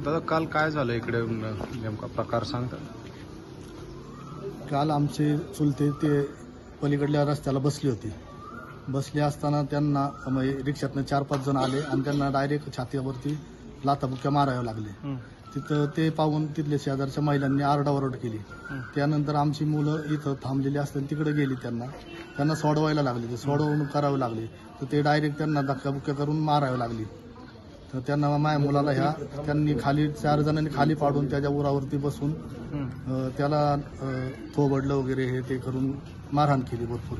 दादा काल काय झालं इकडे नेमका प्रकार सांगता? काल आमचे चुलते ते पलीकडल्या रस्त्याला बसले असताना त्यांना रिक्षातनं 4-5 जण आले आणि त्यांना डायरेक्ट छातीवरती लाथाबुक्क्या माराव्या लागले. तिथं ते पाहून तिथल्या शेजारच्या महिलांनी आरडाओरड केली. त्यानंतर आमची मुलं इथं थांबलेली असताना तिकडे गेली, त्यांना सोडवायला लागले. ते सोडवणूक करावे लागले तर ते डायरेक्ट त्यांना धक्काबुक्क्या करून मारावे लागली. तर त्यांना माझ्या मुलाला त्यांनी खाली 4 जणांनी खाली पाडून त्याच्या उरावरती बसून त्याला थोबडलं वगैरे हे ते करून मारहाण केली भरपूर.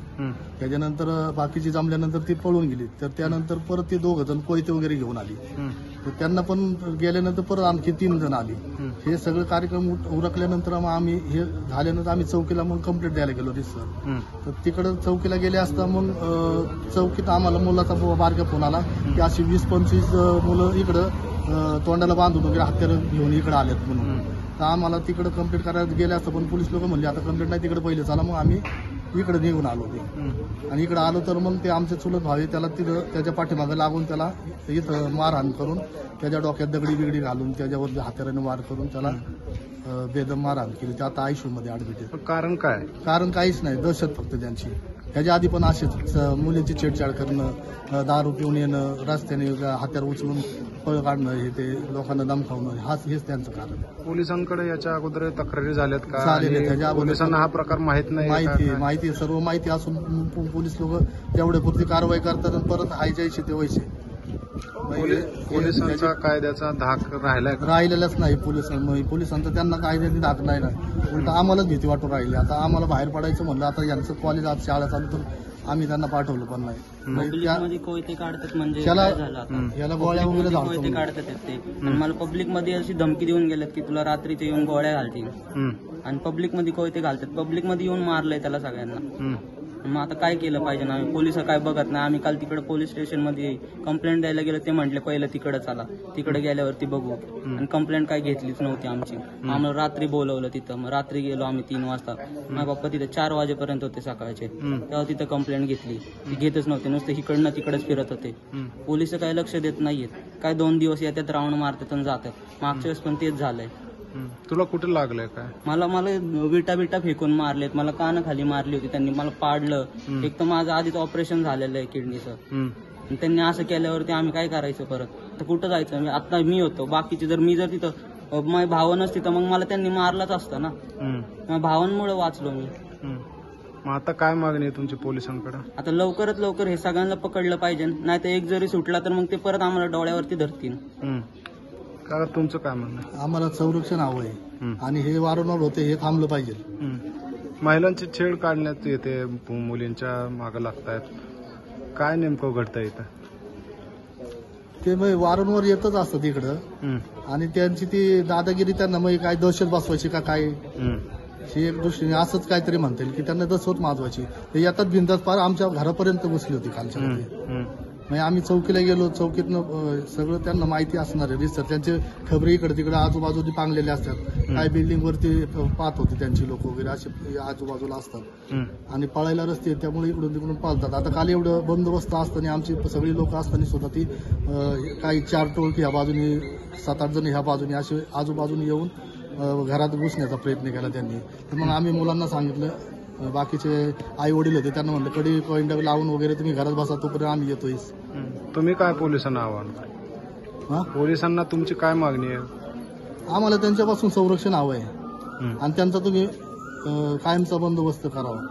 त्याच्यानंतर बाकीची जमल्यानंतर ती पळून गेली. तर त्यानंतर परत ते 2 जण कोयते वगैरे घेऊन आली. तर त्यांना पण गेल्यानंतर परत आणखी 3 जण आली. हे सगळं कार्यक्रम उरकल्यानंतर आम्ही हे झाल्यानंतर आम्ही चौकीला मग कंप्लेंट द्यायला गेलो रिसर. तर तिकडं चौकीला गेले असता मग चौकीत आम्हाला मुलाचा बारका फोन आला की अशी 20-25 मुलं इकडं तोंडाला बांधून वगैरे हत्यारं घेऊन इकडे आलेत म्हणून. तर आम्हाला तिकडे कंप्लेंट करायला गेले असतं पण पोलीस लोक म्हणले आता कंप्लेंट नाही तिकडे पहिले चला. मग आम्ही इकडे निघून आलो आणि इकडे आलो तर मग ते आमचे चुलत भावे त्याला तिथं त्याच्या पाठीमागे लागून त्याला इथं मारहाण करून त्याच्या डोक्यात दगडी बिगडी घालून त्याच्यावर हाताने वार करून त्याला बेदम मारहाण केली. ते आता ICU मध्ये ऍडमिट आहे. कारण काय? कारण काहीच नाही, दहशत फक्त त्यांची. ह्याच्या आधी पण असेच मुलींची छेडछाड करणं, दारू पिऊन येणं, रस्त्याने हत्यार उचलून पळ काढणं, हे ते लोकांना दमखावणं, हेच त्यांचं कारण. पोलिसांकडे याच्या अगोदर तक्रारी झाल्यात का? झालेले. त्याच्या अगोदर पोलिसांना हा प्रकार माहित नाही? माहिती सर्व माहिती असून पोलीस लोक तेवढ्यापुरती कारवाई करतात आणि परत हायजायचे ते व्हायचे. पोलिसांचा कायद्याचा धाक राहिलेलाच नाही. पोलिसांचा त्यांना कायद्याची धाक नाही ना, उलट आम्हालाच भीती वाटून राहिली. आता आम्हाला बाहेर पडायचं म्हणलं, आता यांचं कॉलेज आज शाळा चालू तर आम्ही त्यांना पाठवलं पण नाही. कोयते काढतात म्हणजे याला गोळ्या वगैरे कोयते काढतात ते. आणि मला पब्लिक मध्ये अशी धमकी देऊन गेल्यात की तुला रात्रीचे येऊन गोळ्या घालतील आणि पब्लिक मध्ये कोयते घालतात. पब्लिक मध्ये येऊन मारलंय त्याला सगळ्यांना. मग आता काय केलं पाहिजे ना? पोलिस काय बघत नाही. आम्ही काल तिकडे पोलीस स्टेशन मध्ये कंप्लेंट द्यायला गेलो. ते म्हटले पहिलं तिकडे चला, तिकडे गेल्यावरती बघू. आणि कंप्लेंट काय घेतलीच नव्हती आमची. आम्हाला रात्री बोलवलं तिथं. मग रात्री गेलो आम्ही 3 वाजता. माझे पप्पा तिथे 4 वाजेपर्यंत होते सकाळचे. तेव्हा तिथं कंप्लेंट घेतली. ती घेतच नव्हते, नुसते इकडनं तिकडेच फिरत होते. पोलिस काय लक्ष देत नाहीयेत. काय 2 दिवस येतात, राऊंड मारतात आणि जातात. मागच्या वेळेस पण तेच झालंय. तुला कुठे लागलंय काय? मला विटा फेकून मारलेत. मला कानाखाली मारली होती त्यांनी. मला पाडलं. एक तर माझं आधीच ऑपरेशन झालेलं आहे किडनीचं. त्यांनी असं केल्यावरती आम्ही काय करायचं परत? तर कुठं जायचं? आता मी होतो, बाकीचे जर मी जर तिथं माझ्या भावा नसती तर मग मला त्यांनी मारलाच असतं ना. माझ्या भावांमुळे वाचलो मी. मग आता काय मागणी आहे तुमची पोलिसांकडे? आता लवकरात लवकर हे सगळ्यांना पकडलं पाहिजे. नाही तर एक जरी सुटला तर मग ते परत आम्हाला डोळ्यावरती धरतील. का तुमचं काय म्हणणं? आम्हाला संरक्षण हवं आहे आणि हे वारंवार होते, हे थांबलं पाहिजे. महिलांची छेड काढण्यात येते, मुलींच्या मागं लागतायत, काय नेमकं घडतंय इथं? ते वारंवार येतच असतं तिकडं आणि त्यांची ती दादागिरी त्यांना मग काय दहशत बसवायची का काय, ही एक दृष्टीने असंच काहीतरी म्हणता येईल की त्यांना दहशत माजवायची. ते येतात भिंतात पार आमच्या घरापर्यंत घुसली होती कालच्या. आम्ही चौकीला गेलो, चौकीतनं सगळं त्यांना माहिती असणार आहे. रिसर त्यांचे खबरी इकडे तिकडे आजूबाजूला पांगलेले असतात. काय बिल्डिंग वरती पाहत होते त्यांची लोक वगैरे असे आजूबाजूला असतात आणि पळायला रस्ते आहेत, त्यामुळे इकडून तिकडून पळतात. आता काल एवढं बंदोबस्त असताना आमची सगळी लोक असताना सुद्धा ती काही 4 टोळकी ह्या बाजूने 7-8 जण ह्या बाजूने असे आजूबाजूने येऊन घरात घुसण्याचा प्रयत्न केला त्यांनी. तर मग आम्ही मुलांना सांगितलं, बाकीचे आई वडील होते त्यांना म्हणलं कडी पॉईंट लावून वगैरे तुम्ही घरात बसा, तोपर्यंत आम्ही येतोय. तुम्ही काय पोलिसांना आव्हान? पोलिसांना तुमची काय मागणी आहे? आम्हाला त्यांच्यापासून संरक्षण हवं आहे आणि त्यांचा तुम्ही कायमचा बंदोबस्त करावा.